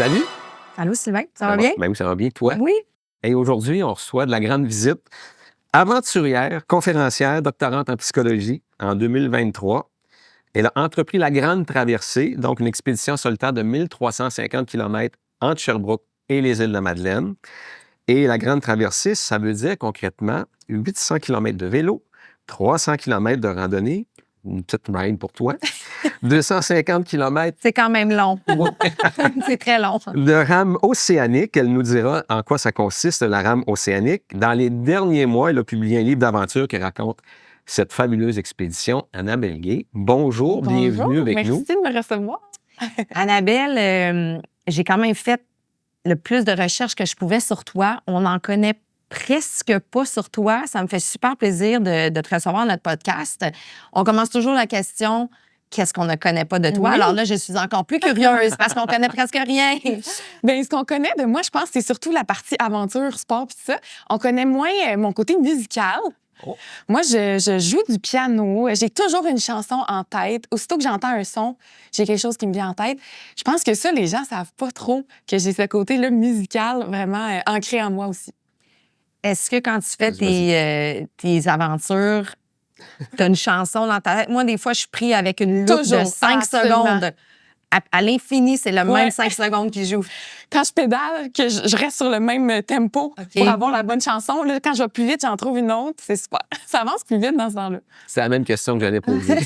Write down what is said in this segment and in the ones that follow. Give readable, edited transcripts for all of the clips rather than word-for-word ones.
Salut! Allô, Sylvain, ça va bien? Ben oui, ça va bien. Toi? Oui. Et aujourd'hui, on reçoit de la grande visite. Aventurière, conférencière, doctorante en psychologie en 2023. Elle a entrepris la Grande Traversée, donc une expédition solitaire de 1350 km entre Sherbrooke et les îles de la Madeleine. Et la Grande Traversée, ça veut dire concrètement 800 km de vélo, 300 km de randonnée, une petite ride pour toi, 250 km C'est quand même long. C'est très long. de rame océanique. Elle nous dira en quoi ça consiste, la rame océanique. Dans les derniers mois, elle a publié un livre d'aventure qui raconte cette fabuleuse expédition. Annabelle Gay, bonjour, bienvenue avec merci nous. Merci de me recevoir. Annabelle, j'ai quand même fait le plus de recherches que je pouvais sur toi. On n'en connaît presque pas sur toi. Ça me fait super plaisir de te recevoir dans notre podcast. On commence toujours la question... Qu'est-ce qu'on ne connaît pas de toi? Oui. Alors là, je suis encore plus curieuse parce qu'on connaît presque rien. Bien, ce qu'on connaît de moi, je pense, c'est surtout la partie aventure, sport, puis ça. On connaît moins mon côté musical. Oh. Moi, je joue du piano. J'ai toujours une chanson en tête. Aussitôt que j'entends un son, j'ai quelque chose qui me vient en tête. Je pense que ça, les gens savent pas trop que j'ai ce côté-là musical vraiment ancré en moi aussi. Est-ce que quand tu fais tes aventures, tu as une chanson dans ta tête? Moi, des fois, je suis pris avec une loupe de 5 secondes. À l'infini, c'est le même 5 secondes qui joue. Quand je pédale, que je reste sur le même tempo pour avoir la bonne chanson. Là, quand je vais plus vite, j'en trouve une autre. C'est super. Ça avance plus vite dans ce temps-là. C'est la même question que j'allais poser.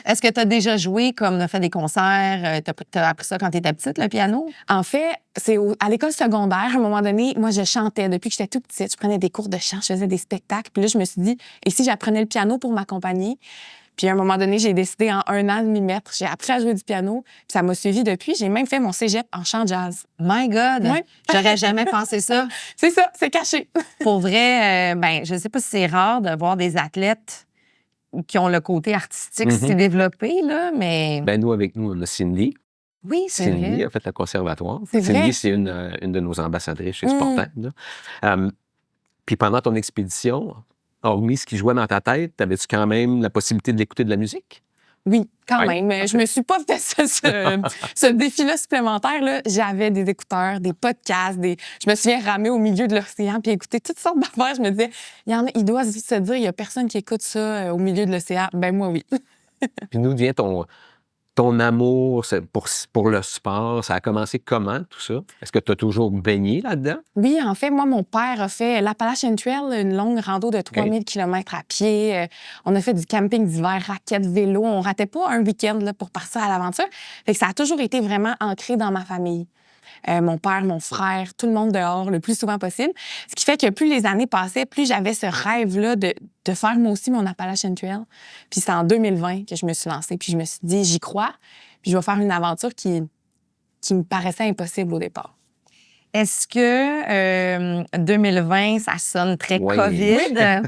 Est-ce que tu as déjà joué, comme fait des concerts? Tu as appris ça quand tu étais petite, le piano? En fait, c'est à l'école secondaire. À un moment donné, moi, je chantais. Depuis que j'étais toute petite, je prenais des cours de chant, je faisais des spectacles. Puis là, je me suis dit, et si j'apprenais le piano pour m'accompagner? Puis à un moment donné, j'ai décidé en 1 an de m'y mettre. J'ai appris à jouer du piano, puis ça m'a suivi depuis. J'ai même fait mon cégep en chant jazz. My God! Ouais. J'aurais jamais pensé ça. C'est ça, c'est caché. Pour vrai, je ne sais pas si c'est rare de voir des athlètes qui ont le côté artistique si développé, là, mais... Ben nous, avec nous, on a Cindy. Oui, c'est Cindy vrai. a fait le conservatoire. C'est Cindy, vrai. c'est une de nos ambassadrices chez Sportland. Puis pendant ton expédition, hormis ce qui jouait dans ta tête, avais-tu quand même la possibilité d'écouter de la musique? Oui, quand Ouais. même. Je me suis pas fait ce défi-là supplémentaire. Là. J'avais des écouteurs, des podcasts, je me souviens ramer au milieu de l'océan puis écouter toutes sortes d'affaires. Je me disais, il doit se dire, il y a personne qui écoute ça au milieu de l'océan. Ben moi, oui. Puis d'où vient ton amour pour le sport? Ça a commencé comment, tout ça? Est-ce que tu as toujours baigné là-dedans? Oui, en fait, moi, mon père a fait l'Appalachian Trail, une longue rando de 3000 km à pied. On a fait du camping d'hiver, raquettes, vélo. On ratait pas un week-end là, pour partir à l'aventure. Fait que ça a toujours été vraiment ancré dans ma famille. Mon père, mon frère, tout le monde dehors le plus souvent possible. Ce qui fait que plus les années passaient, plus j'avais ce rêve-là de faire moi aussi mon Appalachian Trail. Puis c'est en 2020 que je me suis lancée. Puis je me suis dit, j'y crois. Puis je vais faire une aventure qui me paraissait impossible au départ. Est-ce que 2020, ça sonne très Oui. COVID?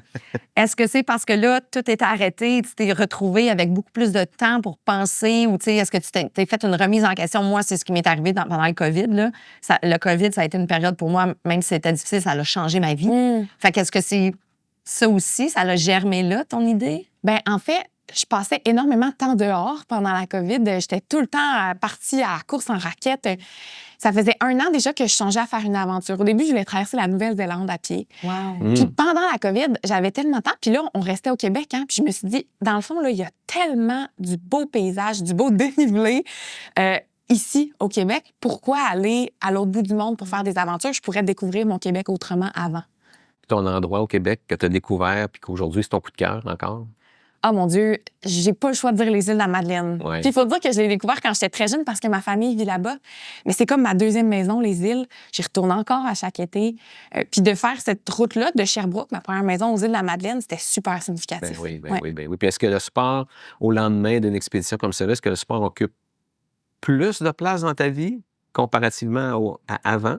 Est-ce que c'est parce que là, tout était arrêté, tu t'es retrouvé avec beaucoup plus de temps pour penser ou est-ce que tu t'es fait une remise en question? Moi, c'est ce qui m'est arrivé pendant le COVID. Là. Le COVID, ça a été une période pour moi, même si c'était difficile, ça a changé ma vie. Fait qu'est-ce que c'est ça aussi? Ça l'a germé là, ton idée? Bien, en fait, je passais énormément de temps dehors pendant la COVID. J'étais tout le temps partie à la course en raquette. Ça faisait 1 an déjà que je songeais à faire une aventure. Au début, je voulais traverser la Nouvelle-Zélande à pied. Wow. Puis pendant la COVID, j'avais tellement de temps. Puis là, on restait au Québec. Puis je me suis dit, dans le fond, là, il y a tellement du beau paysage, du beau dénivelé ici, au Québec. Pourquoi aller à l'autre bout du monde pour faire des aventures? Je pourrais découvrir mon Québec autrement avant. Ton endroit au Québec que tu as découvert puis qu'aujourd'hui, c'est ton coup de cœur encore? Ah, mon Dieu, j'ai pas le choix de dire les îles de la Madeleine. Ouais. Puis il faut dire que je l'ai découvert quand j'étais très jeune parce que ma famille vit là-bas. Mais c'est comme ma deuxième maison, les îles. J'y retourne encore à chaque été. Puis de faire cette route-là de Sherbrooke, ma première maison aux îles de la Madeleine, c'était super significatif. Ben oui. Puis est-ce que le sport, au lendemain d'une expédition comme celle-là, est-ce que le sport occupe plus de place dans ta vie comparativement à avant?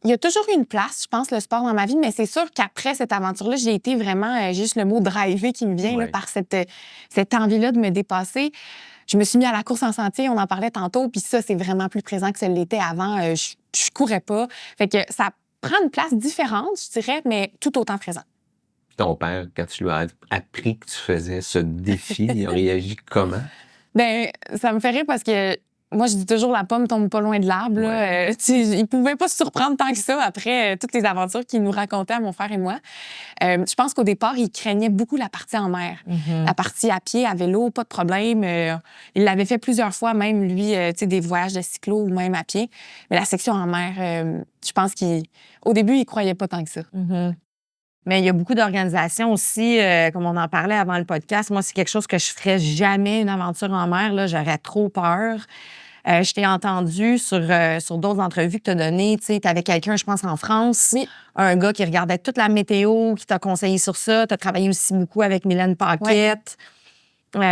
Il y a toujours eu une place, je pense, le sport dans ma vie, mais c'est sûr qu'après cette aventure-là, j'ai été vraiment, juste le mot driver qui me vient là, par cette envie-là de me dépasser. Je me suis mis à la course en sentier, on en parlait tantôt, puis ça, c'est vraiment plus présent que ça l'était avant. Je courais pas. Fait que ça prend une place différente, je dirais, mais tout autant présent. Ton père, quand tu lui as appris que tu faisais ce défi, il a réagi comment? Bien, ça me fait rire parce que Moi, je dis toujours la pomme tombe pas loin de l'arbre. Là. Ils pouvaient pas se surprendre tant que ça après toutes les aventures qu'ils nous racontaient à mon frère et moi. Je pense qu'au départ, ils craignaient beaucoup la partie en mer. La partie à pied, à vélo, pas de problème. Il l'avait fait plusieurs fois, même lui, des voyages de cyclo ou même à pied. Mais la section en mer, je pense qu'au début, il croyait pas tant que ça. Mais il y a beaucoup d'organisations aussi, comme on en parlait avant le podcast. Moi, c'est quelque chose que je ferais jamais, une aventure en mer. Là, j'aurais trop peur. Je t'ai entendu sur d'autres entrevues que tu as données. Tu avais quelqu'un, je pense, en France, un gars qui regardait toute la météo, qui t'a conseillé sur ça. Tu as travaillé aussi beaucoup avec Mylène Paquette. Donc,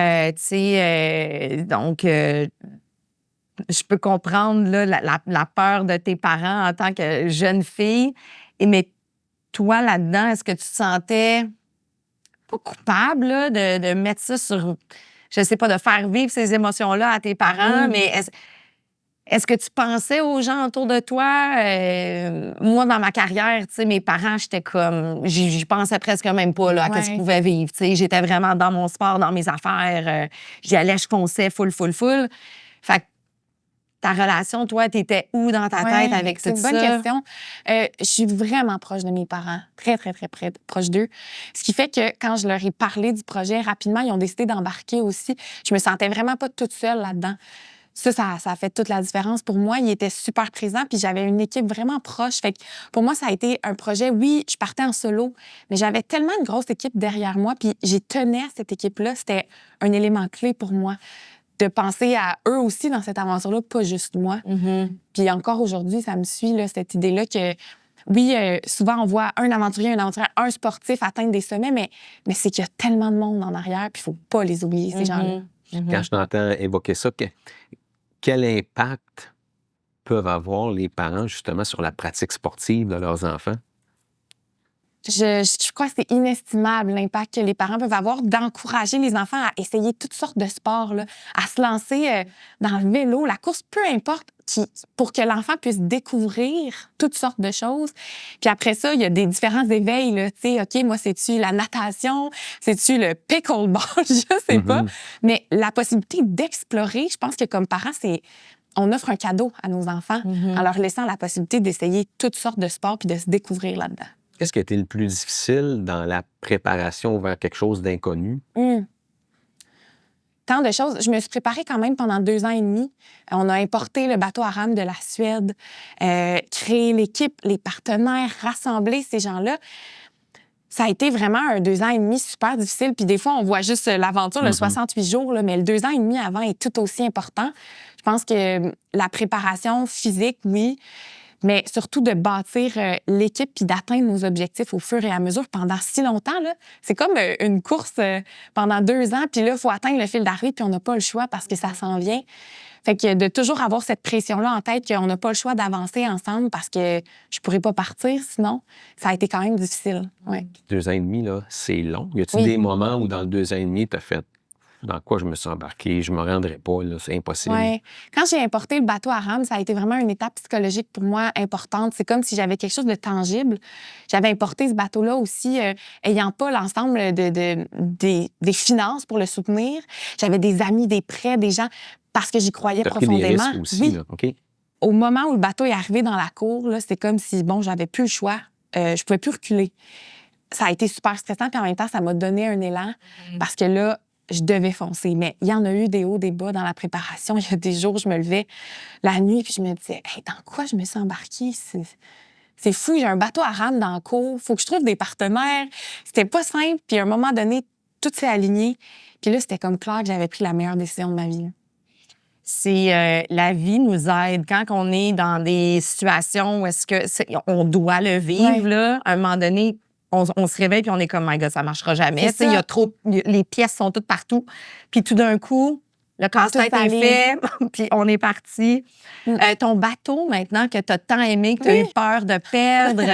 je peux comprendre là, la peur de tes parents en tant que jeune fille. Mais toi, là-dedans, est-ce que tu te sentais pas coupable là, de mettre ça sur... Je sais pas, de faire vivre ces émotions-là à tes parents, mais est-ce que tu pensais aux gens autour de toi? Moi, dans ma carrière, mes parents, j'étais comme... J'y pensais presque même pas là, à ce qu'ils pouvaient vivre. J'étais vraiment dans mon sport, dans mes affaires. J'y allais, je fonçais full. Fait que ta relation, toi, t'étais où dans ta tête avec tout ça? C'est une bonne question. Je suis vraiment proche de mes parents. Très, très, très proche d'eux. Ce qui fait que quand je leur ai parlé du projet, rapidement, ils ont décidé d'embarquer aussi. Je me sentais vraiment pas toute seule là-dedans. Ça a fait toute la différence. Pour moi, ils étaient super présents, puis j'avais une équipe vraiment proche. Fait que pour moi, ça a été un projet, oui, je partais en solo, mais j'avais tellement une grosse équipe derrière moi, puis j'ai tenu à cette équipe-là. C'était un élément clé pour moi de penser à eux aussi dans cette aventure-là, pas juste moi. Puis encore aujourd'hui, ça me suit, là, cette idée-là que, oui, souvent, on voit un aventurier, un sportif atteindre des sommets, mais c'est qu'il y a tellement de monde en arrière, puis il faut pas les oublier, ces gens-là. Quand je t'entends évoquer ça, quel impact peuvent avoir les parents, justement, sur la pratique sportive de leurs enfants? Je crois que c'est inestimable l'impact que les parents peuvent avoir d'encourager les enfants à essayer toutes sortes de sports, là, à se lancer dans le vélo, la course, peu importe, pour que l'enfant puisse découvrir toutes sortes de choses. Puis après ça, il y a des différents éveils. Là, OK, moi, c'est-tu la natation? C'est-tu le pickleball? Je sais pas. Mais la possibilité d'explorer, je pense que comme parents, on offre un cadeau à nos enfants en leur laissant la possibilité d'essayer toutes sortes de sports puis de se découvrir là-dedans. Qu'est-ce qui a été le plus difficile dans la préparation vers quelque chose d'inconnu? Tant de choses. Je me suis préparée quand même pendant 2 ans et demi. On a importé le bateau à rame de la Suède, créé l'équipe, les partenaires, rassembler ces gens-là. Ça a été vraiment un 2 ans et demi super difficile. Puis des fois, on voit juste l'aventure, le 68 jours, là, mais le 2 ans et demi avant est tout aussi important. Je pense que la préparation physique, oui, mais surtout de bâtir l'équipe puis d'atteindre nos objectifs au fur et à mesure pendant si longtemps. Là. C'est comme une course pendant 2 ans, puis là, il faut atteindre le fil d'arrivée, puis on n'a pas le choix parce que ça s'en vient. Fait que de toujours avoir cette pression-là en tête qu'on n'a pas le choix d'avancer ensemble parce que je pourrais pas partir sinon, ça a été quand même difficile. 2 ans et demi, là, c'est long. Y a-t-il des moments où, dans le 2 ans et demi, tu as fait dans quoi je me suis embarqué, je me rendrai pas, là, c'est impossible? Oui. Quand j'ai importé le bateau à rame, ça a été vraiment une étape psychologique pour moi importante. C'est comme si j'avais quelque chose de tangible. J'avais importé ce bateau-là aussi, ayant pas l'ensemble des finances pour le soutenir. J'avais des amis, des prêts, des gens, parce que j'y croyais profondément. Pris des risques aussi, là. OK. Au moment où le bateau est arrivé dans la cour, là, c'était comme si, bon, j'avais plus le choix. Je pouvais plus reculer. Ça a été super stressant, puis en même temps, ça m'a donné un élan parce que là, je devais foncer. Mais il y en a eu des hauts, des bas dans la préparation. Il y a des jours où je me levais la nuit puis je me disais, hey, dans quoi je me suis embarquée? C'est fou, j'ai un bateau à rame dans le cours. Faut que je trouve des partenaires. C'était pas simple. Puis à un moment donné, tout s'est aligné. Puis là, c'était comme clair que j'avais pris la meilleure décision de ma vie. C'est la vie nous aide quand on est dans des situations où on doit le vivre. Là, à un moment donné, on se réveille puis on est comme, my God, ça marchera jamais. Il y a trop, les pièces sont toutes partout. Puis tout d'un coup, le casse-tête est fait, puis on est parti. Ton bateau, maintenant, que tu as tant aimé, que tu as eu peur de perdre,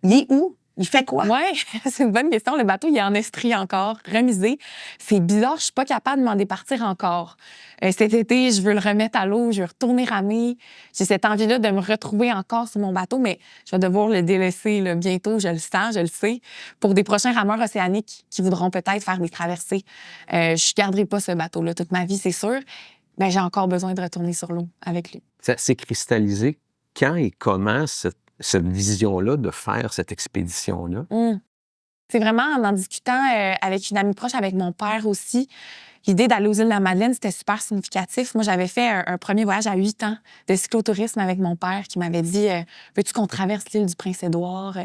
il est où? Il fait quoi? Oui, c'est une bonne question. Le bateau, il est en estrie encore, remisé. C'est bizarre, je suis pas capable de m'en départir encore. Cet été, je veux le remettre à l'eau, je veux retourner ramer. J'ai cette envie-là de me retrouver encore sur mon bateau, mais je vais devoir le délaisser là, bientôt, je le sens, je le sais, pour des prochains rameurs océaniques qui voudront peut-être faire des traversées. Je garderai pas ce bateau-là toute ma vie, c'est sûr. ben, j'ai encore besoin de retourner sur l'eau avec lui. Ça s'est cristallisé quand et comment cette vision-là de faire cette expédition-là? C'est vraiment en discutant avec une amie proche, avec mon père aussi. L'idée d'aller aux îles de la Madeleine, c'était super significatif. Moi, j'avais fait un premier voyage à 8 ans de cyclotourisme avec mon père qui m'avait dit veux-tu qu'on traverse l'île du Prince-Édouard?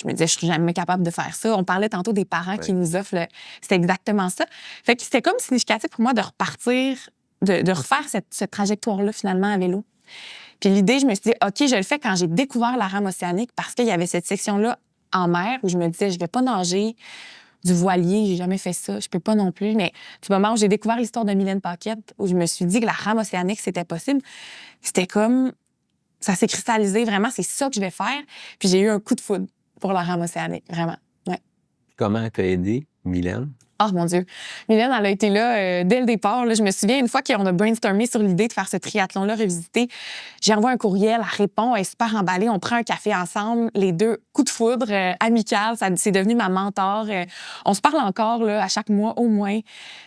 Je me disais, je suis jamais capable de faire ça. On parlait tantôt des parents qui nous offrent. C'était exactement ça. Fait que c'était comme significatif pour moi de repartir, de refaire cette trajectoire-là, finalement, à vélo. Puis l'idée, je me suis dit, OK, je le fais quand j'ai découvert la rame océanique parce qu'il y avait cette section-là en mer où je me disais, je vais pas nager du voilier, j'ai jamais fait ça, je peux pas non plus. Mais du moment où j'ai découvert l'histoire de Mylène Paquette, où je me suis dit que la rame océanique, c'était possible, c'était comme, ça s'est cristallisé, vraiment, c'est ça que je vais faire. Puis j'ai eu un coup de foudre pour la rame océanique, vraiment. Ouais. Comment elle t'a aidé, Mylène? Oh mon Dieu. Mylène, elle a été là dès le départ. Là. Je me souviens, une fois qu'on a brainstormé sur l'idée de faire ce triathlon-là revisité, j'ai envoyé un courriel, elle répond, elle est super emballée, on prend un café ensemble, les deux, coup de foudre, amical, c'est devenu ma mentor. On se parle encore là, à chaque mois au moins.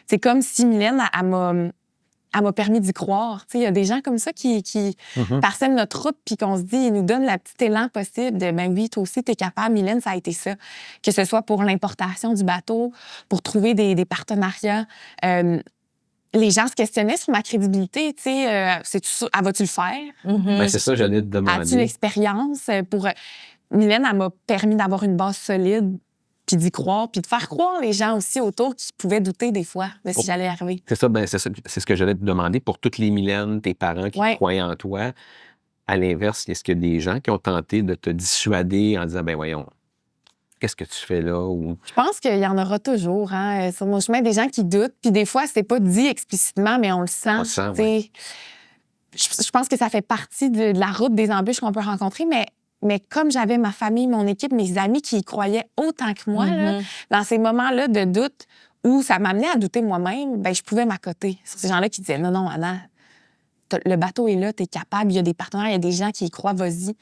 C'est comme si Mylène, elle m'a permis d'y croire. Il y a des gens comme ça qui parsèment notre route puis qu'on se dit, ils nous donnent le petit élan possible de, ben oui, toi aussi, t'es capable. Mylène, ça a été ça. Que ce soit pour l'importation du bateau, pour trouver des partenariats. Les gens se questionnaient sur ma crédibilité. Vas-tu le faire? Ben, c'est ça, j'allais te demander. As-tu l'expérience? Mylène, elle m'a permis d'avoir une base solide puis d'y croire, puis de faire croire les gens aussi autour qui pouvaient douter des fois de si j'allais arriver. C'est ça, c'est ce que j'allais te demander. Pour toutes les Mylène, tes parents qui croyaient en toi, à l'inverse, est-ce qu'il y a des gens qui ont tenté de te dissuader en disant, ben voyons, qu'est-ce que tu fais là? Ou... Je pense qu'il y en aura toujours. Hein. Sur mon chemin, des gens qui doutent, puis des fois, c'est pas dit explicitement, mais on le sent. On le sent, oui. Je pense que ça fait partie de la route des embûches qu'on peut rencontrer, mais comme j'avais ma famille, mon équipe, mes amis qui y croyaient autant que moi, là, dans ces moments-là de doute où ça m'amenait à douter moi-même, ben je pouvais m'accoter sur ces gens-là qui disaient « Non, non, Anna, le bateau est là, t'es capable, il y a des partenaires, il y a des gens qui y croient, vas-y. »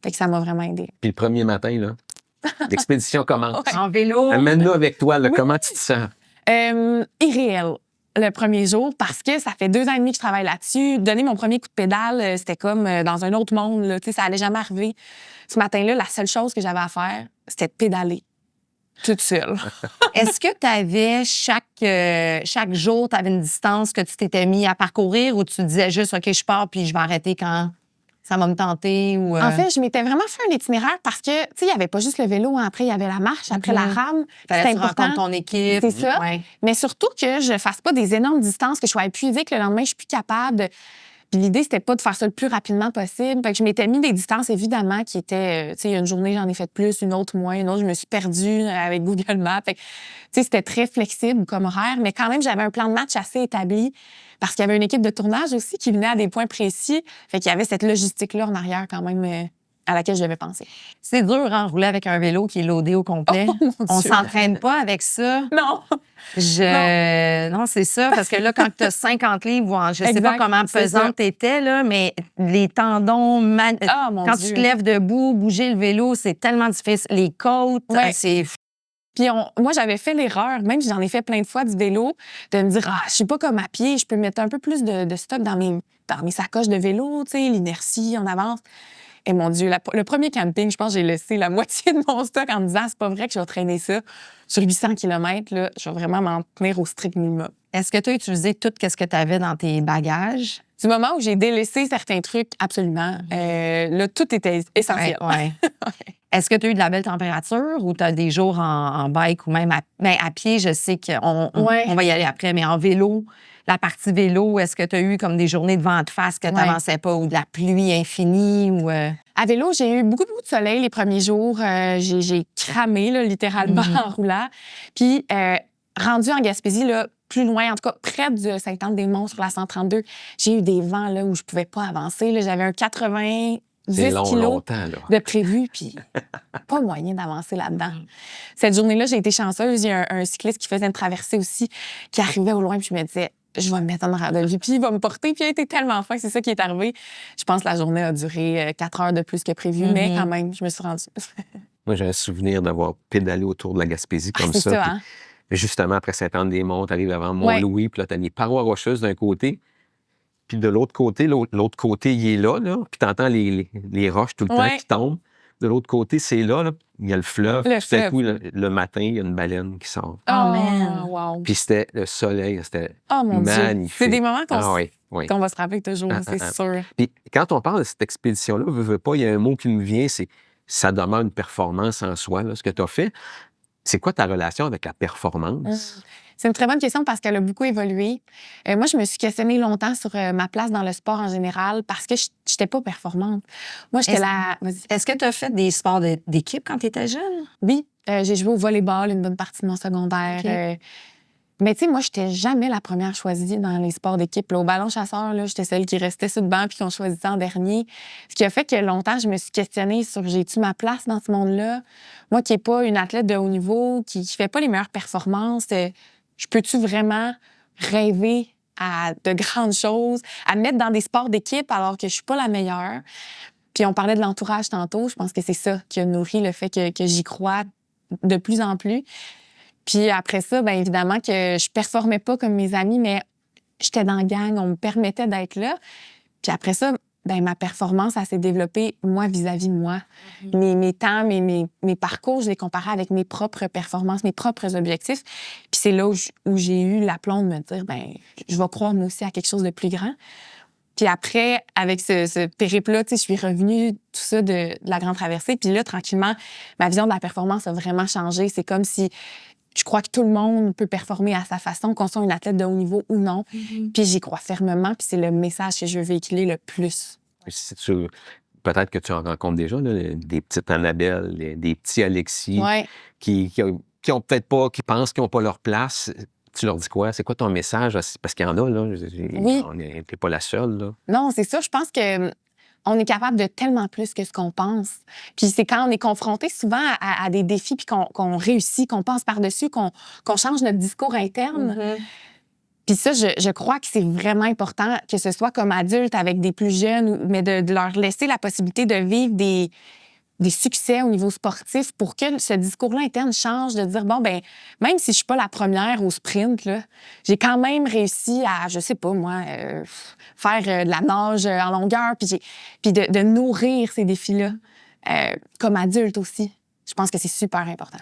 Fait que ça m'a vraiment aidée. Puis le premier matin, là, l'expédition commence. En vélo. Amène-nous avec toi, là, comment tu te sens? Irréel. Le premier jour, parce que ça fait 2 ans et demi que je travaille là-dessus. Donner mon premier coup de pédale, c'était comme dans un autre monde. Là. Ça allait jamais arriver. Ce matin-là, la seule chose que j'avais à faire, c'était de pédaler. Toute seule. Est-ce que tu avais chaque jour, tu avais une distance que tu t'étais mis à parcourir ou tu disais juste, OK, je pars puis je vais arrêter quand ça va me tenter? Ou, En fait, je m'étais vraiment fait un itinéraire parce que, tu sais, il n'y avait pas juste le vélo. Hein. Après, il y avait la marche. Après, la rame. C'était important. Rencontres ton équipe. C'est ça. Ouais. Mais surtout que je fasse pas des énormes distances, que je sois épuisée, que le lendemain, je suis plus capable de... Puis l'idée, c'était pas de faire ça le plus rapidement possible. Fait que je m'étais mis des distances, évidemment, qui étaient... tu sais, une journée, j'en ai fait plus, une autre moins, une autre, je me suis perdue avec Google Maps. Fait que, tu sais, c'était très flexible comme horaire, mais quand même, j'avais un plan de match assez établi parce qu'il y avait une équipe de tournage aussi qui venait à des points précis. Fait qu'il y avait cette logistique-là en arrière quand même à laquelle je devais penser. C'est dur, hein, rouler avec un vélo qui est loadé au complet. Oh, mon On Dieu. s'entraîne pas avec ça. Non! Non, c'est ça. Parce que là, quand tu as 50 livres, je sais pas Exact, comment c'est pesante t'étais, là, mais les tendons, mon quand Dieu. tu te lèves debout, bouger le vélo, c'est tellement difficile. Les côtes, Ouais. c'est... Puis moi, j'avais fait l'erreur, même si j'en ai fait plein de fois du vélo, de me dire, je suis pas comme à pied, je peux mettre un peu plus de stock dans mes sacoches de vélo, tu sais, l'inertie, on avance. Et mon Dieu, le premier camping, je pense que j'ai laissé la moitié de mon stock en me disant, c'est pas vrai que je vais traîner ça sur 800 km, là, je vais vraiment m'en tenir au strict minimum. Est-ce que tu as utilisé tout ce que tu avais dans tes bagages? Du moment où j'ai délaissé certains trucs, absolument. Là, tout était essentiel. Ouais. Est-ce que tu as eu de la belle température ou tu as des jours en bike ou même à pied? Je sais qu'on on va y aller après, mais en vélo, la partie vélo, est-ce que tu as eu comme des journées de vent de face que tu n'avançais pas ou de la pluie infinie? Ou À vélo, j'ai eu beaucoup de soleil les premiers jours. J'ai cramé, là, littéralement, en roulant. Puis, rendu en Gaspésie, là, plus loin, en tout cas près de Sainte-Anne-des-Monts sur la 132, j'ai eu des vents là, où je pouvais pas avancer. Là. J'avais un 90 kilos longtemps, là. de prévu, puis pas moyen d'avancer là-dedans. Cette journée-là, j'ai été chanceuse. Il y a un cycliste qui faisait une traversée aussi, qui arrivait au loin, puis je me disais, je vais me mettre en arrière de lui, puis il va me porter, puis il a été tellement fin, c'est ça qui est arrivé. Je pense que la journée a duré 4 heures de plus que prévu, mais quand même, je me suis rendue. Moi, j'ai un souvenir d'avoir pédalé autour de la Gaspésie comme c'est ça. Ça, hein? Justement, après Sainte-Anne-des-Monts, tu arrives avant Mont-Louis, puis là, tu as les parois rocheuses d'un côté, puis de l'autre côté, l'autre côté, il est là, puis tu entends les roches tout le temps qui tombent. De l'autre côté, c'est là, il y a le fleuve. Puis tout à coup, le matin, il y a une baleine qui sort. Oh, man! Wow. Puis c'était le soleil, c'était mon magnifique. Dieu. C'est des moments qu'on va se rappeler toujours, c'est sûr. Puis quand on parle de cette expédition-là, veux pas, il y a un mot qui me vient, c'est ça demeure une performance en soi, là, ce que tu as fait. C'est quoi ta relation avec la performance? C'est une très bonne question parce qu'elle a beaucoup évolué. Moi, je me suis questionnée longtemps sur ma place dans le sport en général parce que je n'étais pas performante. Moi, j'étais là... Est-ce que tu as fait des sports d'équipe quand tu étais jeune? Oui. J'ai joué au volleyball une bonne partie de mon secondaire. Okay. Mais tu sais, moi, je n'étais jamais la première choisie dans les sports d'équipe. Là, au ballon chasseur, j'étais celle qui restait sur le banc puis qu'on choisissait en dernier. Ce qui a fait que longtemps, je me suis questionnée sur j'ai-tu ma place dans ce monde-là? Moi qui n'ai pas une athlète de haut niveau, qui ne fait pas les meilleures performances, je peux-tu vraiment rêver à de grandes choses, à me mettre dans des sports d'équipe alors que je suis pas la meilleure? Puis on parlait de l'entourage tantôt. Je pense que c'est ça qui a nourri le fait que j'y crois de plus en plus. Puis après ça, bien évidemment que je performais pas comme mes amis, mais j'étais dans la gang, on me permettait d'être là. Puis après ça, bien, ma performance, elle s'est développée, moi, vis-à-vis de moi. Mes temps, mes parcours, je les comparais avec mes propres performances, mes propres objectifs. Puis c'est là où j'ai eu l'aplomb de me dire, bien, je vais croire, moi aussi, à quelque chose de plus grand. Puis après, avec ce périple-là, je suis revenue, tout ça, de la Grande Traversée. Puis là, tranquillement, ma vision de la performance a vraiment changé. C'est comme si je crois que tout le monde peut performer à sa façon, qu'on soit une athlète de haut niveau ou non. Puis j'y crois fermement, puis c'est le message que je veux véhiculer le plus. Peut-être que tu en rencontres déjà, là, des petites Annabelle, des petits Alexis qui ont peut-être pas, qui pensent qu'ils n'ont pas leur place. Tu leur dis quoi? C'est quoi ton message? Parce qu'il y en a, là. On n'est pas la seule, là. Non, c'est ça. Je pense que on est capable de tellement plus que ce qu'on pense. Puis c'est quand on est confronté souvent à des défis, puis qu'on réussit, qu'on passe par-dessus, qu'on change notre discours interne. Puis ça, je crois que c'est vraiment important, que ce soit comme adulte avec des plus jeunes, mais de leur laisser la possibilité de vivre des succès au niveau sportif pour que ce discours-là interne change, de dire, bon, ben même si je suis pas la première au sprint, là, j'ai quand même réussi à, je sais pas moi, faire de la nage en longueur, puis de nourrir ces défis-là comme adulte aussi. Je pense que c'est super important.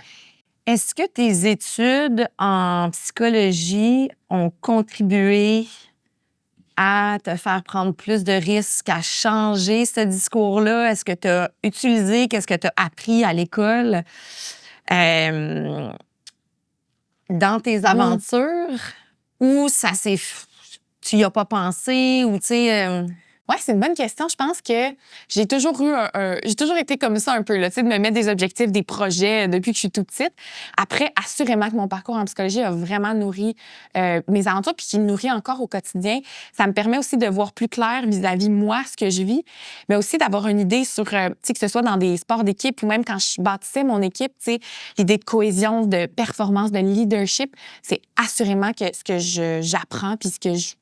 Est-ce que tes études en psychologie ont contribué à te faire prendre plus de risques, à changer ce discours-là? Est-ce que tu as utilisé, qu'est-ce que tu as appris à l'école dans tes aventures? Ou ça s'est... Tu y as pas pensé? Ou tu sais... Oui, c'est une bonne question. Je pense que j'ai toujours eu j'ai toujours été comme ça un peu, là, de me mettre des objectifs, des projets depuis que je suis toute petite. Après, assurément que mon parcours en psychologie a vraiment nourri mes aventures, puis qui nourrit encore au quotidien. Ça me permet aussi de voir plus clair vis-à-vis moi ce que je vis, mais aussi d'avoir une idée sur, que ce soit dans des sports d'équipe ou même quand je bâtissais mon équipe, l'idée de cohésion, de performance, de leadership, c'est assurément que ce que j'apprends puis ce que je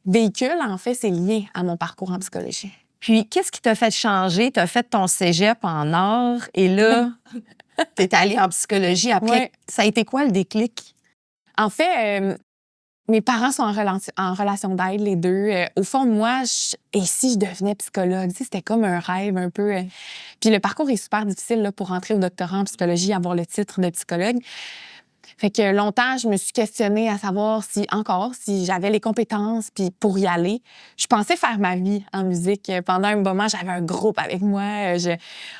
véhicule, en fait, c'est lié à mon parcours en psychologie. Puis, qu'est-ce qui t'a fait changer? Tu as fait ton cégep en art et là, tu es allée en psychologie après. Ouais. Ça a été quoi le déclic? En fait, mes parents sont en relation d'aide, les deux. Au fond de moi, et si je devenais psychologue? C'était comme un rêve un peu. Puis le parcours est super difficile là, pour entrer au doctorat en psychologie, avoir le titre de psychologue. Fait que longtemps, je me suis questionnée à savoir si j'avais les compétences puis pour y aller. Je pensais faire ma vie en musique. Pendant un moment, j'avais un groupe avec moi.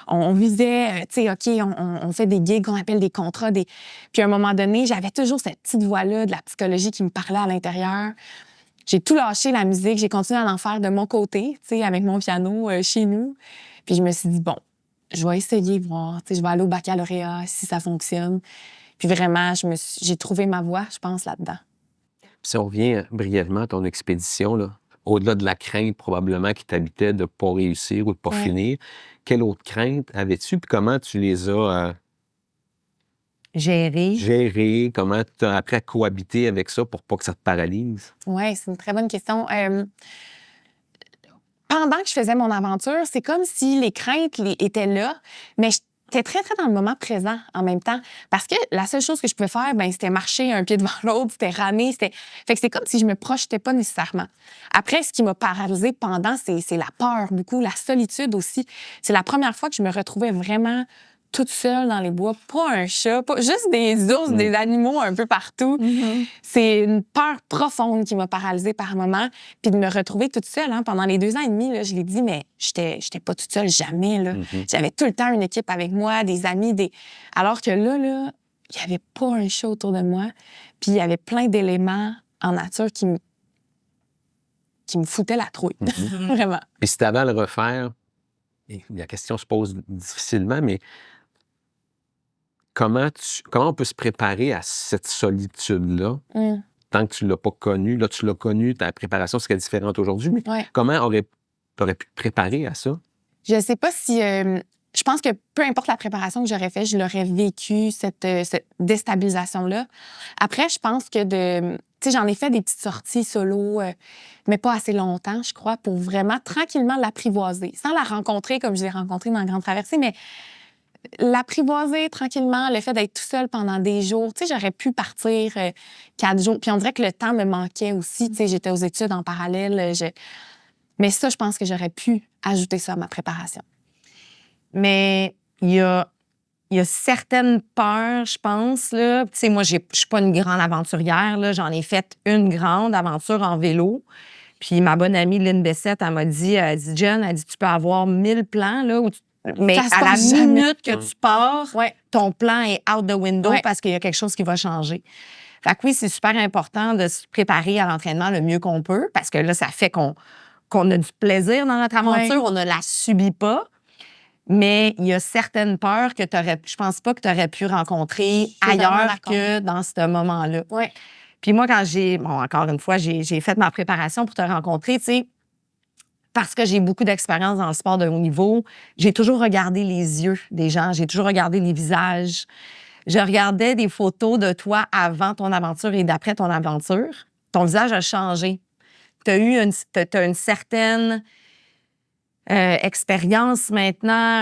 On visait, tu sais, OK, on fait des gigs qu'on appelle des contrats. Puis à un moment donné, j'avais toujours cette petite voix-là de la psychologie qui me parlait à l'intérieur. J'ai tout lâché, la musique. J'ai continué à en faire de mon côté, tu sais, avec mon piano chez nous. Puis je me suis dit, bon, je vais essayer, voir. Tu sais, je vais aller au baccalauréat si ça fonctionne. Puis vraiment, j'ai trouvé ma voie, je pense, là-dedans. Si on revient brièvement à ton expédition, là, au-delà de la crainte probablement qui t'habitait de ne pas réussir ou de ne pas finir, quelle autre crainte avais-tu? Puis comment tu les as gérées? Comment tu as appris à cohabiter avec ça pour pas que ça te paralyse? Oui, c'est une très bonne question. Pendant que je faisais mon aventure, c'est comme si les craintes étaient là, mais t'es très, très dans le moment présent en même temps. Parce que la seule chose que je pouvais faire, c'était marcher un pied devant l'autre, c'était ramer, Fait que c'est comme si je me projetais pas nécessairement. Après, ce qui m'a paralysée pendant, c'est la peur, beaucoup, la solitude aussi. C'est la première fois que je me retrouvais vraiment toute seule dans les bois, pas un chat, pas juste des ours, des animaux un peu partout. C'est une peur profonde qui m'a paralysée par moments. Puis de me retrouver toute seule, pendant les 2 ans et demi, là, je l'ai dit, mais j'étais pas toute seule, jamais. Là. J'avais tout le temps une équipe avec moi, des amis, alors que là, il n'y avait pas un chat autour de moi. Puis il y avait plein d'éléments en nature qui me foutaient la trouille, vraiment. Et si tu avais à le refaire, et la question se pose difficilement, mais comment on peut se préparer à cette solitude-là tant que tu ne l'as pas connue? Là, tu l'as connue, ta préparation serait différente aujourd'hui, mais comment tu aurais pu te préparer à ça? Je sais pas si... je pense que peu importe la préparation que j'aurais faite, je l'aurais vécu, cette déstabilisation-là. Après, je pense que tu sais, j'en ai fait des petites sorties solo, mais pas assez longtemps, je crois, pour vraiment tranquillement l'apprivoiser. Sans la rencontrer comme je l'ai rencontrée dans la Grande Traversée, mais l'apprivoiser tranquillement, le fait d'être tout seul pendant des jours. Tu sais, j'aurais pu partir 4 jours. Puis on dirait que le temps me manquait aussi. Tu sais, j'étais aux études en parallèle. Mais ça, je pense que j'aurais pu ajouter ça à ma préparation. Mais il y a certaines peurs, je pense. Tu sais, moi, je suis pas une grande aventurière. Là. J'en ai fait une grande aventure en vélo. Puis ma bonne amie Lynn Bessette, elle m'a dit, Jen, elle dit, tu peux avoir 1000 plans, là, mais à la minute que tu pars, ton plan est out the window parce qu'il y a quelque chose qui va changer. Fait que oui, c'est super important de se préparer à l'entraînement le mieux qu'on peut parce que là, ça fait qu'on a du plaisir dans notre aventure, on ne la subit pas. Mais il y a certaines peurs que je pense pas que tu aurais pu rencontrer ailleurs que dans ce moment-là. Puis moi, quand encore une fois, j'ai fait ma préparation pour te rencontrer, tu sais, parce que j'ai beaucoup d'expérience dans le sport de haut niveau, j'ai toujours regardé les yeux des gens, j'ai toujours regardé les visages. Je regardais des photos de toi avant ton aventure et d'après ton aventure. Ton visage a changé. T'as une certaine expérience maintenant,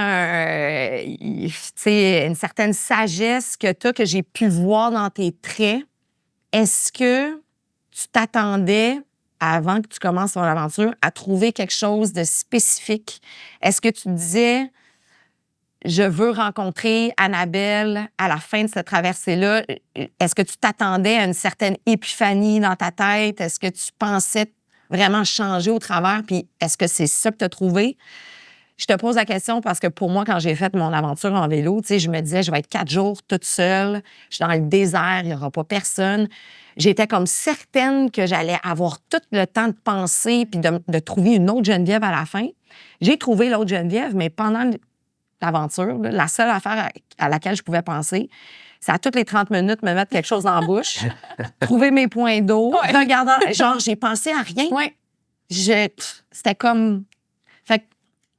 tu sais, une certaine sagesse que j'ai pu voir dans tes traits. Est-ce que tu t'attendais, avant que tu commences ton aventure, à trouver quelque chose de spécifique? Est-ce que tu te disais, je veux rencontrer Annabelle à la fin de cette traversée-là? Est-ce que tu t'attendais à une certaine épiphanie dans ta tête? Est-ce que tu pensais vraiment changer au travers? Puis est-ce que c'est ça que tu as trouvé? Je te pose la question parce que pour moi, quand j'ai fait mon aventure en vélo, tu sais, je me disais, je vais être 4 jours toute seule. Je suis dans le désert, il n'y aura pas personne. J'étais comme certaine que j'allais avoir tout le temps de penser puis de trouver une autre Geneviève à la fin. J'ai trouvé l'autre Geneviève, mais pendant l'aventure, là, la seule affaire à laquelle je pouvais penser, c'est à toutes les 30 minutes me mettre quelque chose dans la bouche, trouver mes points d'eau, regardant, genre, j'ai pensé à rien. C'était comme... Fait que,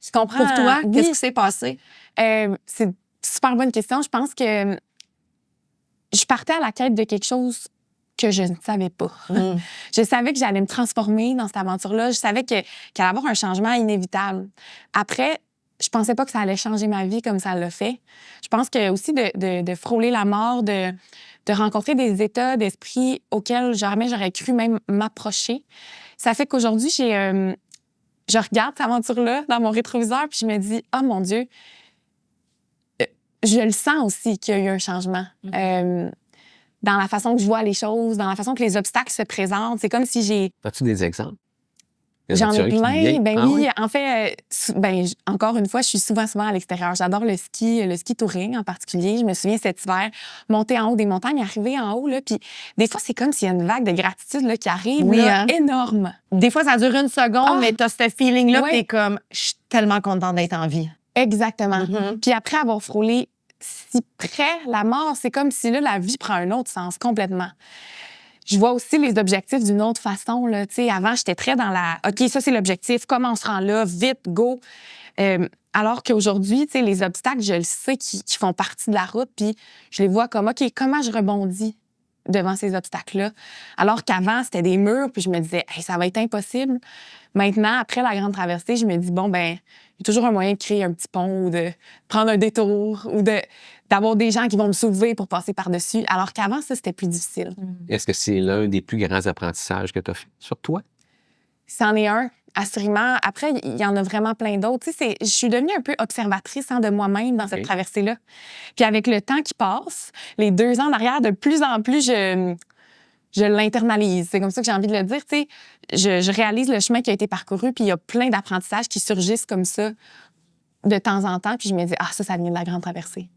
je comprends. Pour toi, qu'est-ce qui s'est passé? C'est une super bonne question. Je pense que je partais à la quête de quelque chose que je ne savais pas. Je savais que j'allais me transformer dans cette aventure-là. Je savais qu'il allait y avoir un changement inévitable. Après, je pensais pas que ça allait changer ma vie comme ça l'a fait. Je pense que aussi de frôler la mort, de rencontrer des états d'esprit auxquels jamais j'aurais cru même m'approcher, ça fait qu'aujourd'hui, je regarde cette aventure-là dans mon rétroviseur puis je me dis, oh mon Dieu, je le sens aussi qu'il y a eu un changement. Dans la façon que je vois les choses, dans la façon que les obstacles se présentent. C'est comme si j'ai... As-tu des exemples? J'en ai plein. Oui. En fait, encore une fois, je suis souvent à l'extérieur. J'adore le ski touring en particulier. Je me souviens cet hiver, monter en haut des montagnes, arriver en haut, là, puis des fois, c'est comme s'il y a une vague de gratitude là, qui arrive, énorme. Des fois, ça dure 1 seconde, mais t'as ce feeling-là, t'es comme, je suis tellement contente d'être en vie. Exactement. Puis après avoir frôlé si près la mort, c'est comme si là, la vie prend un autre sens complètement. Je vois aussi les objectifs d'une autre façon. Là. Avant, j'étais très dans la « OK, ça, c'est l'objectif. Comment on se rend là? Vite, go! » Alors qu'aujourd'hui, les obstacles, je le sais, qui font partie de la route, puis je les vois comme « OK, comment je rebondis devant ces obstacles-là. Alors qu'avant, c'était des murs, puis je me disais, hey, ça va être impossible. Maintenant, après la grande traversée, je me dis, bon, ben, il y a toujours un moyen de créer un petit pont ou de prendre un détour ou d'avoir des gens qui vont me soulever pour passer par-dessus. Alors qu'avant, ça, c'était plus difficile. Est-ce que c'est l'un des plus grands apprentissages que tu as fait sur toi? C'en est un, assurément. Après, il y en a vraiment plein d'autres. Tu sais, je suis devenue un peu observatrice de moi-même dans cette traversée-là. Puis avec le temps qui passe, les 2 ans d'arrière, de plus en plus, je l'internalise. C'est comme ça que j'ai envie de le dire. Tu sais, je réalise le chemin qui a été parcouru, puis il y a plein d'apprentissages qui surgissent comme ça de temps en temps. Puis je me dis, ça vient de la grande traversée.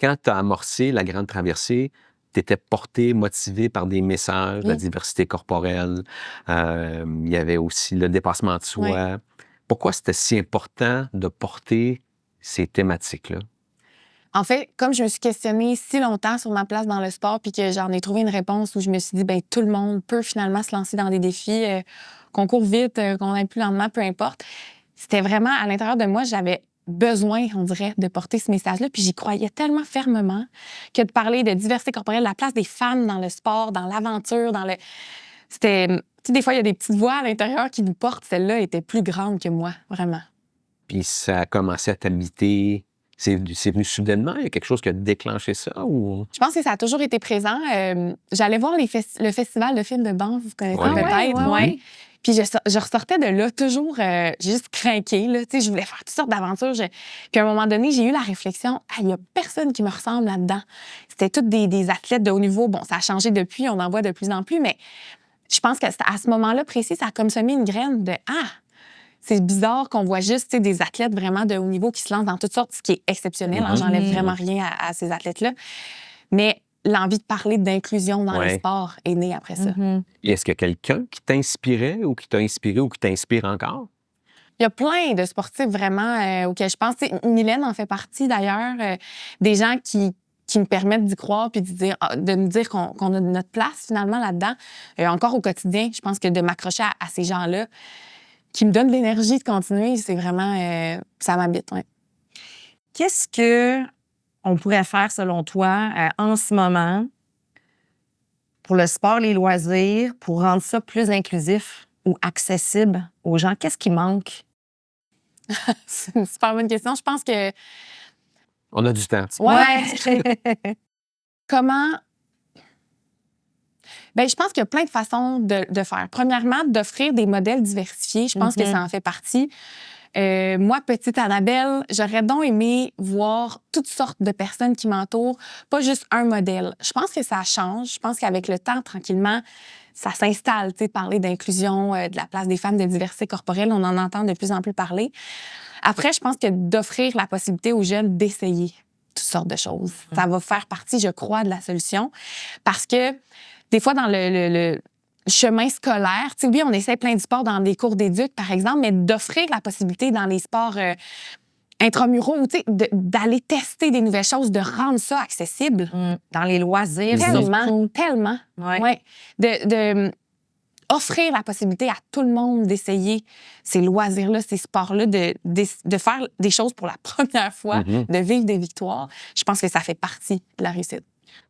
Quand tu as amorcé la grande traversée, tu étais porté, motivé par des messages, la diversité corporelle. Il y avait aussi le dépassement de soi. Oui. Pourquoi c'était si important de porter ces thématiques-là? En fait, comme je me suis questionnée si longtemps sur ma place dans le sport, puis que j'en ai trouvé une réponse où je me suis dit, ben tout le monde peut finalement se lancer dans des défis, qu'on court vite, qu'on n'aille plus lentement, peu importe. C'était vraiment, à l'intérieur de moi, j'avais besoin, on dirait, de porter ce message-là. Puis j'y croyais tellement fermement que de parler de diversité corporelle, la place des femmes dans le sport, dans l'aventure, C'était... Tu sais, des fois, il y a des petites voix à l'intérieur qui nous portent. Celle-là était plus grande que moi, vraiment. Puis ça a commencé à t'habiter. C'est venu soudainement? Il y a quelque chose qui a déclenché ça? Ou... Je pense que ça a toujours été présent. J'allais voir le festival de films de Banff, vous connaissez peut-être. Ouais. Puis je ressortais de là toujours j'ai juste craqué. Là. Je voulais faire toutes sortes d'aventures. Puis à un moment donné, j'ai eu la réflexion, il n'y a personne qui me ressemble là-dedans. C'était tous des athlètes de haut niveau. Bon, ça a changé depuis, on en voit de plus en plus, mais je pense qu'à ce moment-là précis, ça a comme semé une graine de c'est bizarre qu'on voit juste des athlètes vraiment de haut niveau qui se lancent dans toutes sortes, ce qui est exceptionnel. J'enlève vraiment rien à ces athlètes-là. Mais l'envie de parler d'inclusion dans le sport est née après ça. Et est-ce qu'il y a quelqu'un qui t'inspirait ou qui t'a inspiré ou qui t'inspire encore? Il y a plein de sportifs vraiment auxquels je pense. Mylène en fait partie d'ailleurs. Des gens qui me permettent d'y croire puis de me dire qu'on a notre place finalement là-dedans. Encore au quotidien, je pense que de m'accrocher à ces gens-là qui me donnent de l'énergie de continuer, c'est vraiment... ça m'habite, oui. Qu'est-ce qu'on pourrait faire, selon toi, en ce moment, pour le sport, les loisirs, pour rendre ça plus inclusif ou accessible aux gens? Qu'est-ce qui manque? C'est une super bonne question. Je pense que... On a du temps. Ouais. Comment... Bien, je pense qu'il y a plein de façons de faire. Premièrement, d'offrir des modèles diversifiés. Je pense que ça en fait partie. Moi, petite Annabelle, j'aurais donc aimé voir toutes sortes de personnes qui m'entourent, pas juste un modèle. Je pense que ça change. Je pense qu'avec le temps, tranquillement, ça s'installe, tu sais, parler d'inclusion, de la place des femmes, de diversité corporelle, on en entend de plus en plus parler. Après, je pense que d'offrir la possibilité aux jeunes d'essayer toutes sortes de choses, ça va faire partie, je crois, de la solution. Parce que des fois, dans le chemin scolaire, tu sais, oui, on essaie plein de sports dans des cours d'éduc, par exemple, mais d'offrir la possibilité dans les sports intramuraux, tu sais, d'aller tester des nouvelles choses, de rendre ça accessible. Dans les loisirs, Tellement. Ouais. Ouais. De offrir la possibilité à tout le monde d'essayer ces loisirs-là, ces sports-là, de faire des choses pour la première fois, de vivre des victoires. Je pense que ça fait partie de la réussite.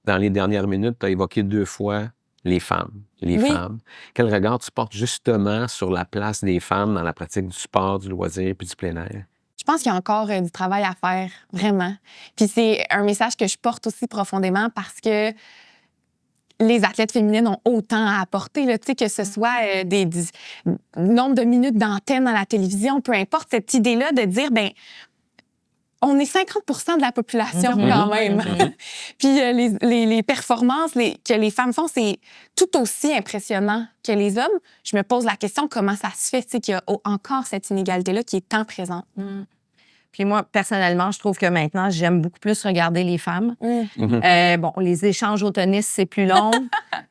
Dans les dernières minutes, tu as évoqué 2 fois les femmes. Femmes. Quel regard tu portes justement sur la place des femmes dans la pratique du sport, du loisir puis du plein air? Je pense qu'il y a encore du travail à faire, vraiment. Puis c'est un message que je porte aussi profondément parce que les athlètes féminines ont autant à apporter, là, tu sais, que ce soit des nombre de minutes d'antenne à la télévision, peu importe, cette idée-là de dire, ben on est 50% de la population quand même. Puis les performances que les femmes font, c'est tout aussi impressionnant que les hommes. Je me pose la question comment ça se fait, tu sais, qu'il y a encore cette inégalité-là qui est tant présente. Puis moi, personnellement, je trouve que maintenant, j'aime beaucoup plus regarder les femmes. Bon, les échanges au tennis, c'est plus long.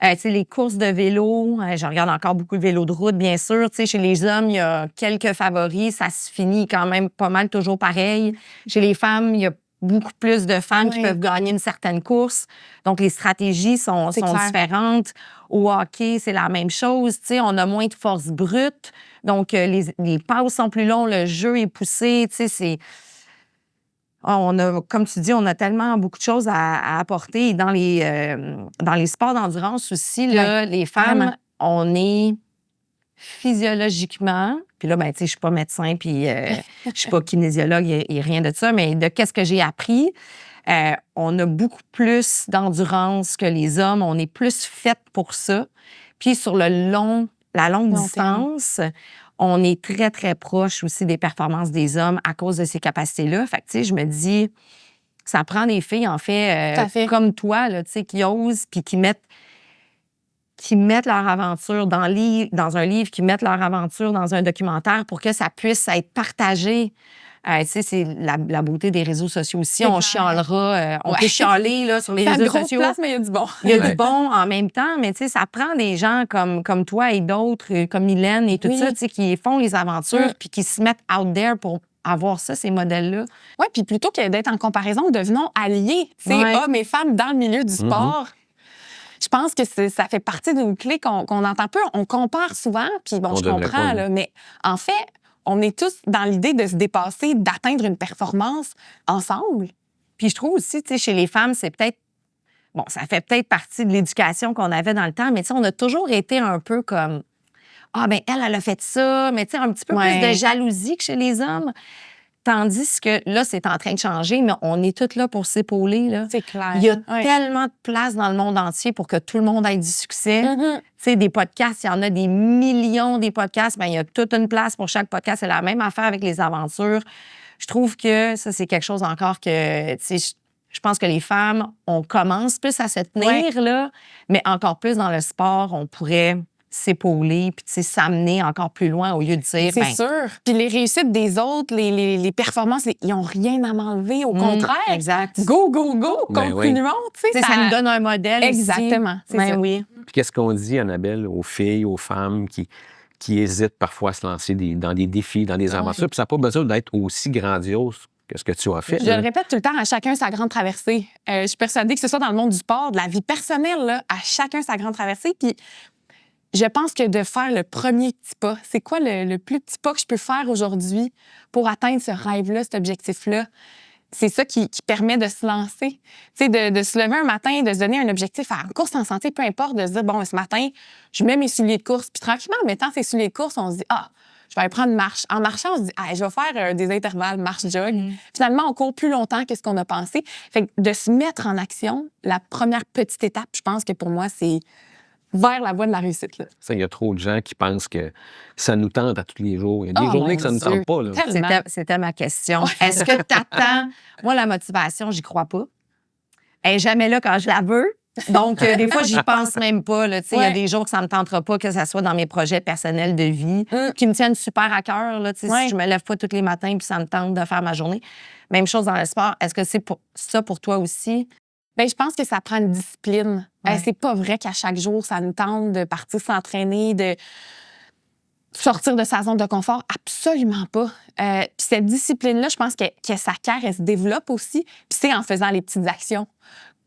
Tu sais, les courses de vélo, je regarde encore beaucoup le vélo de route, bien sûr. Tu sais, chez les hommes, il y a quelques favoris. Ça se finit quand même pas mal toujours pareil. Chez les femmes, il y a beaucoup plus de femmes qui peuvent gagner une certaine course. Donc, les stratégies sont différentes. Au hockey, c'est la même chose. Tu sais, on a moins de force brute. Donc, les passes sont plus longs, le jeu est poussé. Tu sais, on a, comme tu dis, on a tellement beaucoup de choses à apporter. Et dans les sports d'endurance aussi, là, les femmes, vraiment. on est physiologiquement, puis là, ben, tu sais, je suis pas médecin, puis je suis pas kinésiologue et rien de ça, mais de qu'est-ce que j'ai appris, on a beaucoup plus d'endurance que les hommes. On est plus fait pour ça. Puis sur la longue distance, on est très, très proche aussi des performances des hommes à cause de ces capacités-là. Fait que, tu sais, je me dis, ça prend des filles, en fait, comme toi, là, tu sais, qui osent puis qui mettent leur aventure dans un livre, qui mettent leur aventure dans un documentaire pour que ça puisse être partagé. Tu sais, c'est la beauté des réseaux sociaux aussi. C'est On clair. chialera, on peut chialer là, sur les Ça a réseaux une grosse sociaux. place, mais il y a du bon. Il y a du bon en même temps, mais tu sais, ça prend des gens comme toi et d'autres, comme Mylène et tout Oui. ça, tu sais, qui font les aventures puis qui se mettent out there pour avoir ça, ces modèles-là. Oui, puis plutôt que d'être en comparaison, devenons alliés. Tu sais, Ouais. hommes et femmes dans le milieu du sport. Je pense que ça fait partie d'une clé qu'on entend peu. On compare souvent, puis bon, On je devrait comprends, pas, là, mais en fait, on est tous dans l'idée de se dépasser, d'atteindre une performance ensemble. Puis je trouve aussi, tu sais, chez les femmes, c'est peut-être, bon, ça fait peut-être partie de l'éducation qu'on avait dans le temps, mais tu sais, on a toujours été un peu comme, ah, ben elle a fait ça, mais tu sais, un petit peu plus de jalousie que chez les hommes. Tandis que là, c'est en train de changer, mais on est toutes là pour s'épauler, là. C'est clair. Il y a tellement de place dans le monde entier pour que tout le monde ait du succès. Tu sais, des podcasts, il y en a des millions des podcasts. Bien, il y a toute une place pour chaque podcast. C'est la même affaire avec les aventures. Je trouve que ça, c'est quelque chose encore que, tu sais, je pense que les femmes, on commence plus à se tenir, là, mais encore plus dans le sport, on pourrait s'épauler puis, tu sais, s'amener encore plus loin au lieu de dire, C'est sûr. Puis les réussites des autres, les performances, ils n'ont rien à m'enlever. Au contraire. Exact. Go, go, go. Ben Continuons. Tu sais, Ça nous donne un modèle Exactement. aussi. C'est Ben ça. oui. Puis qu'est-ce qu'on dit, Annabelle, aux filles, aux femmes qui hésitent parfois à se lancer dans des défis, dans des aventures, puis ça n'a pas besoin d'être aussi grandiose que ce que tu as fait. Je le répète tout le temps, à chacun sa grande traversée. Je suis persuadée que ce soit dans le monde du sport, de la vie personnelle, là, à chacun sa grande traversée. Puis je pense que de faire le premier petit pas, c'est quoi le plus petit pas que je peux faire aujourd'hui pour atteindre ce rêve-là, cet objectif-là? C'est ça qui permet de se lancer. Tu sais, de se lever un matin, de se donner un objectif à course en santé, peu importe, de se dire, bon, ce matin, je mets mes souliers de course. Puis tranquillement, en mettant ces souliers de course, on se dit, ah, je vais aller prendre une marche. En marchant, on se dit, ah, je vais faire des intervalles, marche-jog. Finalement, on court plus longtemps que ce qu'on a pensé. Fait que de se mettre en action, la première petite étape, je pense que pour moi, c'est vers la voie de la réussite. Là. Ça, il y a trop de gens qui pensent que ça nous tente à tous les jours. Il y a des journées que ça ne nous tente pas. Là. C'était ma question. Est-ce que tu attends? Moi, la motivation, j'y crois pas. Elle n'est jamais là quand je la veux. Donc, des fois, j'y pense même pas. Là. Il y a des jours que ça ne me tentera pas, que ça soit dans mes projets personnels de vie, qui me tiennent super à cœur. Là, Si je me lève pas tous les matins puis ça me tente de faire ma journée. Même chose dans le sport. Est-ce que c'est ça pour toi aussi? Bien, je pense que ça prend une discipline. C'est pas vrai qu'à chaque jour, ça nous tente de partir s'entraîner, de sortir de sa zone de confort. Absolument pas. Puis cette discipline-là, je pense que s'acquiert, elle se développe aussi. Puis c'est en faisant les petites actions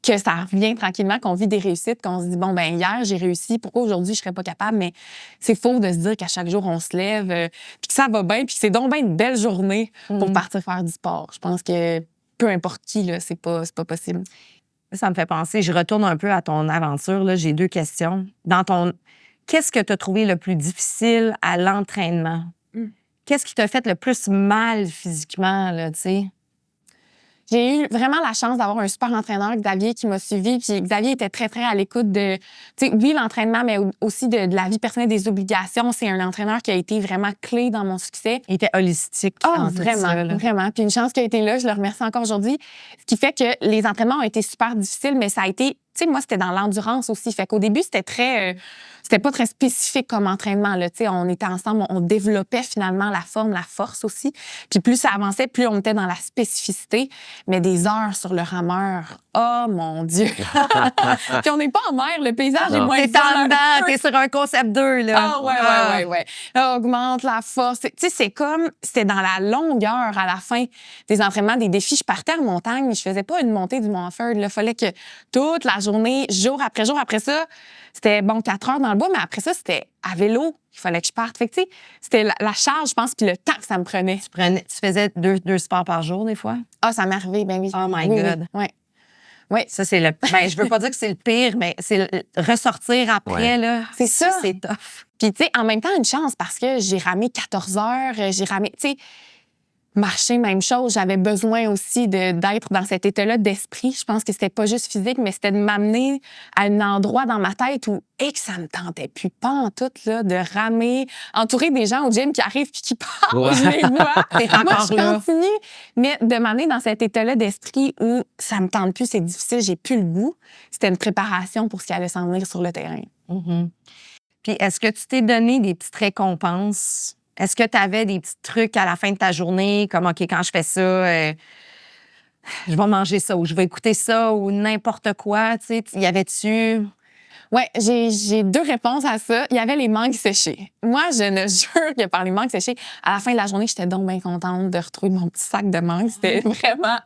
que ça revient tranquillement, qu'on vit des réussites, qu'on se dit, bon, ben hier, j'ai réussi. Pourquoi aujourd'hui, je serais pas capable? Mais c'est faux de se dire qu'à chaque jour, on se lève, puis que ça va bien, puis que c'est donc bien une belle journée pour partir faire du sport. Je pense que peu importe qui, là, c'est pas possible. Ça me fait penser, je retourne un peu à ton aventure. Là, j'ai 2 questions. Qu'est-ce que tu as trouvé le plus difficile à l'entraînement? Qu'est-ce qui t'a fait le plus mal physiquement, là, tu sais? J'ai eu vraiment la chance d'avoir un super entraîneur, Xavier, qui m'a suivi. Puis Xavier était très, très à l'écoute de, tu sais, oui, l'entraînement, mais aussi de la vie personnelle, des obligations. C'est un entraîneur qui a été vraiment clé dans mon succès. Il était holistique. Ah, vraiment, vraiment. Puis une chance qu'il a été là, je le remercie encore aujourd'hui. Ce qui fait que les entraînements ont été super difficiles, mais ça a été, tu sais, moi, c'était dans l'endurance aussi. Fait qu'au début, c'était pas très spécifique comme entraînement. Là. On était ensemble, on développait finalement la forme, la force aussi. Puis plus ça avançait, plus on était dans la spécificité. Mais des heures sur le rameur, oh mon Dieu! Puis on n'est pas en mer, le paysage est moins T'es en dedans, t'es sur un concept 2, là. Ah, ouais. Là, augmente la force. Tu sais, c'est comme, c'était dans la longueur à la fin des entraînements, des défis. Je partais en montagne, mais je faisais pas une montée du Mont Offord. Il fallait que toute la journée, jour après jour. Après ça, c'était 4 heures dans le bois, mais après ça, c'était à vélo. Il fallait que je parte. Fait que, tu sais, c'était la charge, je pense, puis le temps que ça me prenait. Tu faisais deux sports par jour, des fois? Ah, ça m'est arrivé, ben oui. Oh my Oui, God. Oui. Oui. Ça, c'est le. Ben, je veux pas dire que c'est le pire, mais c'est ressortir après, là. C'est ça. C'est tough. Puis, tu sais, en même temps, une chance parce que j'ai ramé 14 heures, j'ai ramé, tu sais, marcher, même chose. J'avais besoin aussi d'être dans cet état-là d'esprit. Je pense que c'était pas juste physique, mais c'était de m'amener à un endroit dans ma tête où, que ça me tentait plus pas en tout, là, de ramer, entourer des gens au gym qui arrivent puis qui partent. Ouais. Je les vois. T'es Moi, encore je là. continue. Mais de m'amener dans cet état-là d'esprit où ça me tente plus, c'est difficile, j'ai plus le goût, c'était une préparation pour ce qui allait s'en venir sur le terrain. Mhm. Puis, est-ce que tu t'es donné des petites récompenses? Est-ce que tu avais des petits trucs à la fin de ta journée, comme, OK, quand je fais ça, je vais manger ça ou je vais écouter ça ou n'importe quoi, tu sais? Y avait-tu... Oui, j'ai 2 réponses à ça. Il y avait les mangues séchées. Moi, je ne jure que par les mangues séchées, à la fin de la journée, j'étais donc bien contente de retrouver mon petit sac de mangues. C'était vraiment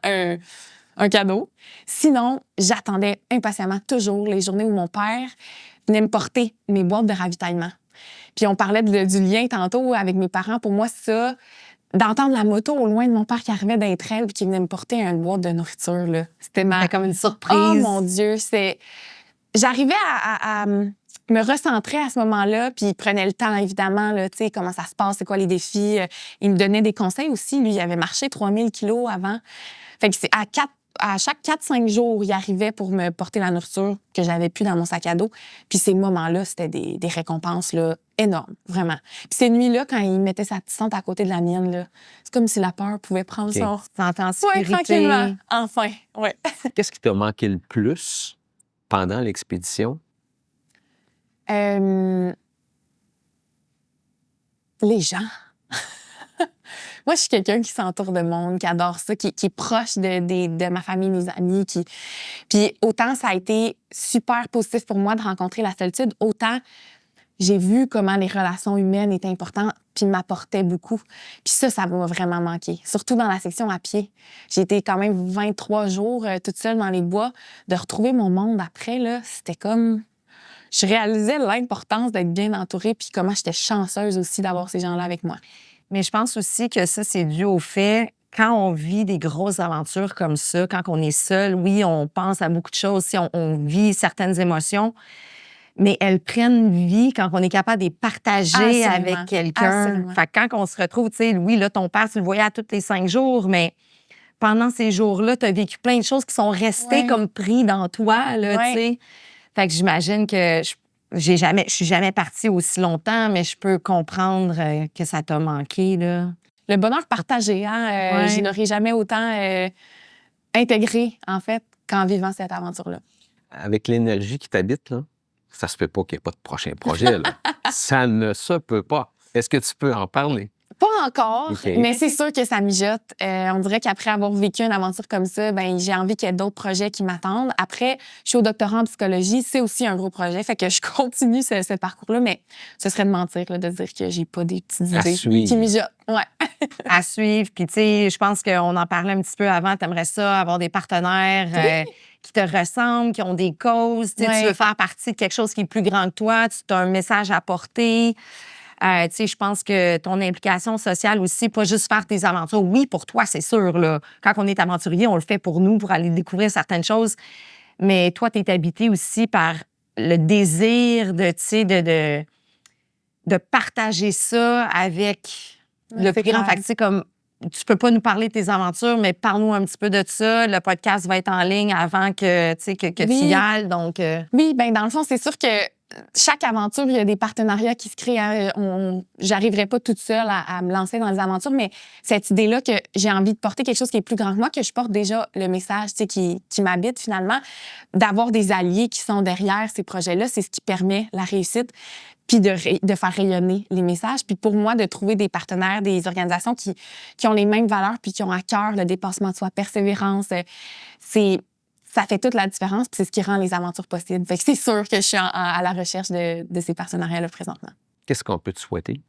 un cadeau. Sinon, j'attendais impatiemment toujours les journées où mon père venait me porter mes boîtes de ravitaillement. Puis on parlait du lien tantôt avec mes parents. Pour moi, ça, d'entendre la moto au loin de mon père qui arrivait d'un trail puis qui venait me porter une boîte de nourriture, là, c'était C'était comme une surprise. Oh mon Dieu, j'arrivais à me recentrer à ce moment-là, puis il prenait le temps, évidemment, là, tu sais, comment ça se passe, c'est quoi les défis. Il me donnait des conseils aussi. Lui, il avait marché 3000 kilos avant. Fait que c'est à chaque 4-5 jours, il arrivait pour me porter la nourriture que j'avais plus dans mon sac à dos. Puis ces moments-là, c'était des récompenses là, énormes, vraiment. Puis ces nuits-là, quand il mettait sa tente à côté de la mienne, là, c'est comme si la peur pouvait prendre son... Tu t'entends en Oui, sécurité. tranquillement. Enfin, oui. Qu'est-ce qui t'a manqué le plus pendant l'expédition? Les gens. Moi, je suis quelqu'un qui s'entoure de monde, qui adore ça, qui est proche de ma famille, mes amis. Puis autant ça a été super positif pour moi de rencontrer la solitude, autant j'ai vu comment les relations humaines étaient importantes puis m'apportaient beaucoup. Puis ça m'a vraiment manqué, surtout dans la section à pied. J'ai été quand même 23 jours toute seule dans les bois. De retrouver mon monde après, là, c'était comme... Je réalisais l'importance d'être bien entourée puis comment j'étais chanceuse aussi d'avoir ces gens-là avec moi. Mais je pense aussi que ça, c'est dû au fait, quand on vit des grosses aventures comme ça, quand on est seul, oui, on pense à beaucoup de choses, si on vit certaines émotions, mais elles prennent vie quand on est capable de les partager Absolument. avec quelqu'un. Absolument. Fait que quand on se retrouve, tu sais, oui, là, ton père, tu le voyais à tous les 5 jours, mais pendant ces jours-là, tu as vécu plein de choses qui sont restées Ouais. comme pris dans toi, là, Ouais. tu sais. Fait que j'imagine que je suis jamais partie aussi longtemps, mais je peux comprendre que ça t'a manqué, là. Le bonheur partagé, hein? Ouais. Je n'aurais jamais autant intégré, en fait, qu'en vivant cette aventure-là. Avec l'énergie qui t'habite, là, ça se peut pas qu'il n'y ait pas de prochain projet. Là. Ça ne se peut pas. Est-ce que tu peux en parler? Pas encore, OK. mais c'est sûr que ça mijote. On dirait qu'après avoir vécu une aventure comme ça, ben j'ai envie qu'il y ait d'autres projets qui m'attendent. Après, je suis au doctorat en psychologie, c'est aussi un gros projet, fait que je continue ce parcours-là, mais ce serait de mentir là, de dire que j'ai pas des petites À idées suivre. qui mijotent. Ouais. À suivre. Puis, tu sais, je pense qu'on en parlait un petit peu avant. Tu aimerais ça, avoir des partenaires qui te ressemblent, qui ont des causes. Tu sais, Ouais. tu veux faire partie de quelque chose qui est plus grand que toi. Tu as un message à porter. Tu sais, je pense que ton implication sociale aussi, pas juste faire tes aventures. Oui, pour toi, c'est sûr. Là. Quand on est aventurier, on le fait pour nous, pour aller découvrir certaines choses. Mais toi, tu es habité aussi par le désir de, tu sais, de partager ça avec Ouais, le c'est plus grand. clair. Fait que, tu sais, comme tu peux pas nous parler de tes aventures, mais parle-nous un petit peu de ça. Le podcast va être en ligne avant que, tu sais, que tu Oui. y ailles. Donc, Oui, bien, dans le fond, c'est sûr que chaque aventure, il y a des partenariats qui se créent. Hein. J'arriverai pas toute seule à me lancer dans les aventures, mais cette idée-là que j'ai envie de porter quelque chose qui est plus grand que moi, que je porte déjà le message tu sais, qui m'habite finalement, d'avoir des alliés qui sont derrière ces projets-là, c'est ce qui permet la réussite, puis de faire rayonner les messages. Puis pour moi, de trouver des partenaires, des organisations qui ont les mêmes valeurs puis qui ont à cœur le dépassement de soi, persévérance, ça fait toute la différence, puis c'est ce qui rend les aventures possibles. Fait que c'est sûr que je suis à la recherche de ces partenariats-là présentement. Qu'est-ce qu'on peut te souhaiter?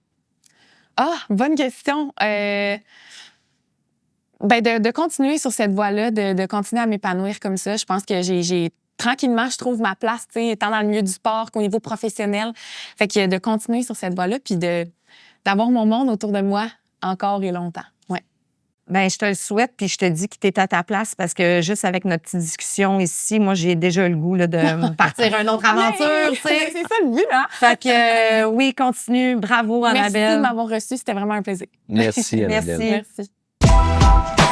Ah, bonne question. Ben de continuer sur cette voie-là, de continuer à m'épanouir comme ça. Je pense que j'ai tranquillement, je trouve ma place, tu sais, tant dans le milieu du sport qu'au niveau professionnel. Fait que de continuer sur cette voie-là, puis d'avoir mon monde autour de moi encore et longtemps. Ouais. Bien, je te le souhaite, puis je te dis que tu es à ta place parce que juste avec notre petite discussion ici, moi, j'ai déjà le goût là, de partir une autre aventure, tu sais. C'est ça le but, hein? Fait que oui, continue. Bravo, Merci Annabelle. de m'avoir reçue. C'était vraiment un plaisir. Merci, Annabelle. Merci. Merci.